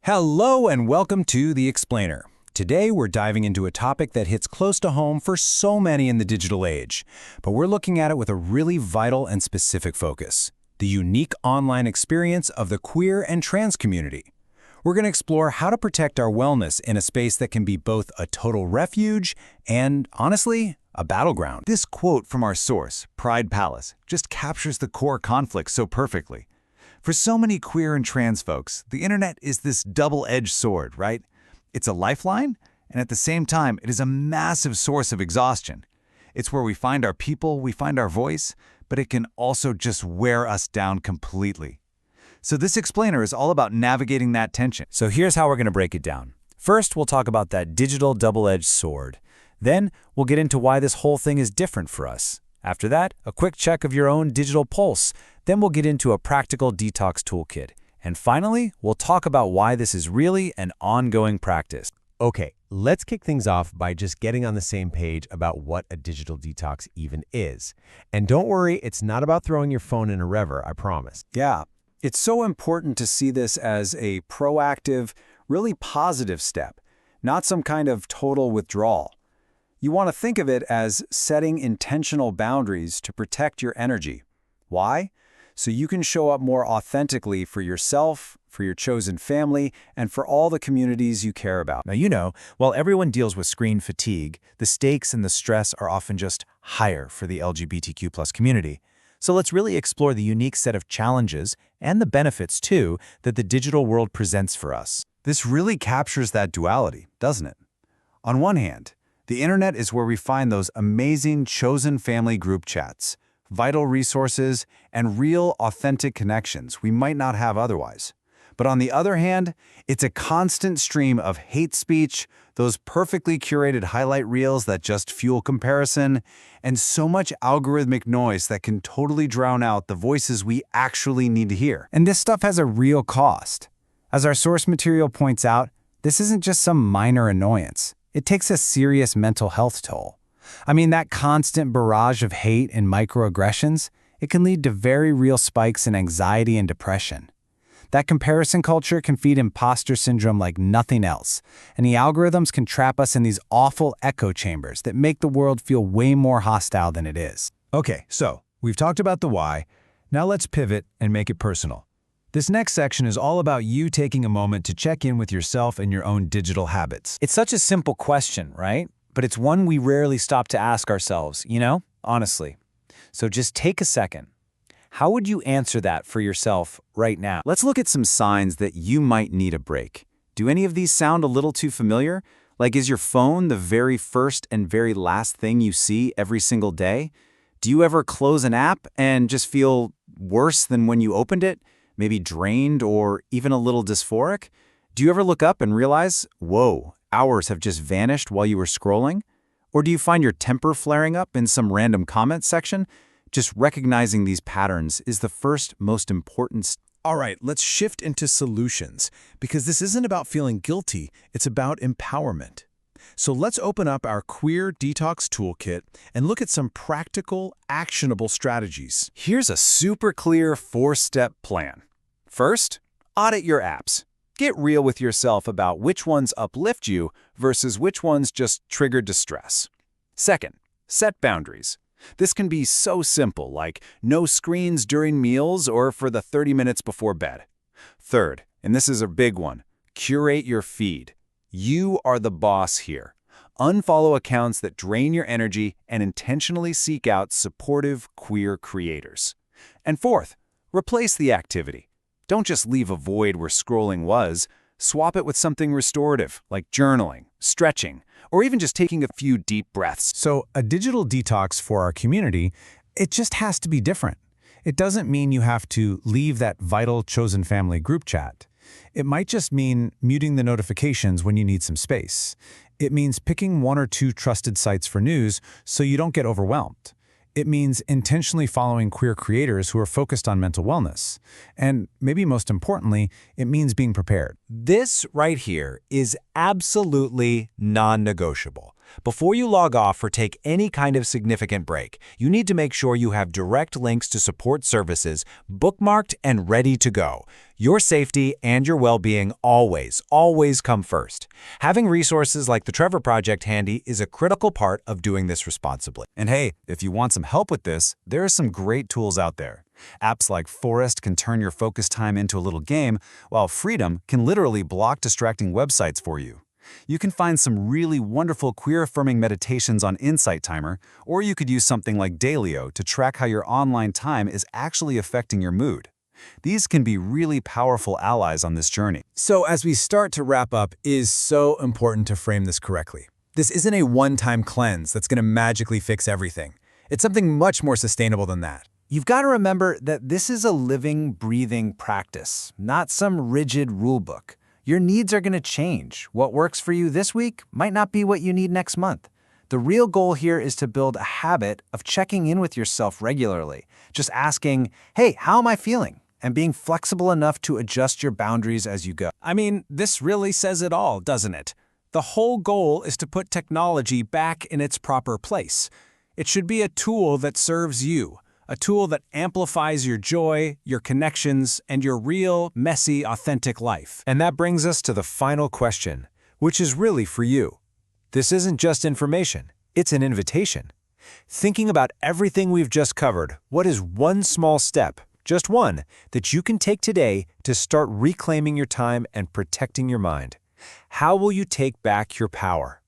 Hello and welcome to The Explainer. Today we're diving into a topic that hits close to home for so many in the digital age, but we're looking at it with a really vital and specific focus: the unique online experience of the queer and trans community. We're going to explore how to protect our wellness in a space that can be both a total refuge and, honestly, a battleground. This quote from our source, Pride Palace, just captures the core conflict so perfectly. For so many queer and trans folks, the internet is this double-edged sword, right? It's a lifeline, and at the same time, it is a massive source of exhaustion. It's where we find our people, we find our voice, but it can also just wear us down completely. So this explainer is all about navigating that tension. So here's how we're going to break it down. First, we'll talk about that digital double-edged sword. Then, we'll get into why this whole thing is different for us. After that, a quick check of your own digital pulse. Then we'll get into a practical detox toolkit. And finally, we'll talk about why this is really an ongoing practice. Okay, let's kick things off by just getting on the same page about what a digital detox even is. And don't worry, it's not about throwing your phone in a river, I promise. Yeah, it's so important to see this as a proactive, really positive step, not some kind of total withdrawal. You want to think of it as setting intentional boundaries to protect your energy. Why? So you can show up more authentically for yourself, for your chosen family, and for all the communities you care about. Now, while everyone deals with screen fatigue, the stakes and the stress are often just higher for the LGBTQ+ community. So let's really explore the unique set of challenges and the benefits, too, that the digital world presents for us. This really captures that duality, doesn't it? On one hand, the internet is where we find those amazing chosen family group chats, vital resources, and real, authentic connections we might not have otherwise. But on the other hand, it's a constant stream of hate speech, those perfectly curated highlight reels that just fuel comparison, and so much algorithmic noise that can totally drown out the voices we actually need to hear. And this stuff has a real cost. As our source material points out, this isn't just some minor annoyance. It takes a serious mental health toll. I mean, that constant barrage of hate and microaggressions, it can lead to very real spikes in anxiety and depression. That comparison culture can feed imposter syndrome like nothing else, and the algorithms can trap us in these awful echo chambers that make the world feel way more hostile than it is. Okay, so we've talked about the why. Now let's pivot and make it personal. This next section is all about you taking a moment to check in with yourself and your own digital habits. It's such a simple question, right? But it's one we rarely stop to ask ourselves, honestly. So just take a second. How would you answer that for yourself right now? Let's look at some signs that you might need a break. Do any of these sound a little too familiar? Like, is your phone the very first and very last thing you see every single day? Do you ever close an app and just feel worse than when you opened it? Maybe drained or even a little dysphoric? Do you ever look up and realize, whoa, hours have just vanished while you were scrolling? Or do you find your temper flaring up in some random comment section? Just recognizing these patterns is the first most important step. All right, let's shift into solutions, because this isn't about feeling guilty, it's about empowerment. So let's open up our Queer Detox Toolkit and look at some practical, actionable strategies. Here's a super clear 4-step plan. First, audit your apps. Get real with yourself about which ones uplift you versus which ones just trigger distress. Second, set boundaries. This can be so simple, like no screens during meals or for the 30 minutes before bed. Third, and this is a big one, curate your feed. You are the boss here. Unfollow accounts that drain your energy and intentionally seek out supportive queer creators. And fourth, replace the activity. Don't just leave a void where scrolling was. Swap it with something restorative, like journaling, stretching, or even just taking a few deep breaths. So a digital detox for our community, it just has to be different. It doesn't mean you have to leave that vital chosen family group chat. It might just mean muting the notifications when you need some space. It means picking 1 or 2 trusted sites for news so you don't get overwhelmed. It means intentionally following queer creators who are focused on mental wellness. And maybe most importantly, it means being prepared. This right here is absolutely non-negotiable. Before you log off or take any kind of significant break, you need to make sure you have direct links to support services bookmarked and ready to go. Your safety and your well-being always come first. Having resources like the Trevor Project handy is a critical part of doing this responsibly. And hey, if you want some help with this, there are some great tools out there. Apps like Forest can turn your focus time into a little game, while Freedom can literally block distracting websites for you. You can find some really wonderful queer-affirming meditations on Insight Timer, or you could use something like Dailyo to track how your online time is actually affecting your mood. These can be really powerful allies on this journey. So as we start to wrap up, it is so important to frame this correctly. This isn't a one-time cleanse that's going to magically fix everything. It's something much more sustainable than that. You've got to remember that this is a living, breathing practice, not some rigid rulebook. Your needs are going to change. What works for you this week might not be what you need next month. The real goal here is to build a habit of checking in with yourself regularly, just asking, hey, how am I feeling? And being flexible enough to adjust your boundaries as you go. I mean, this really says it all, doesn't it? The whole goal is to put technology back in its proper place. It should be a tool that serves you, a tool that amplifies your joy, your connections, and your real, messy, authentic life. And that brings us to the final question, which is really for you. This isn't just information, it's an invitation. Thinking about everything we've just covered, what is one small step, just one, that you can take today to start reclaiming your time and protecting your mind? How will you take back your power?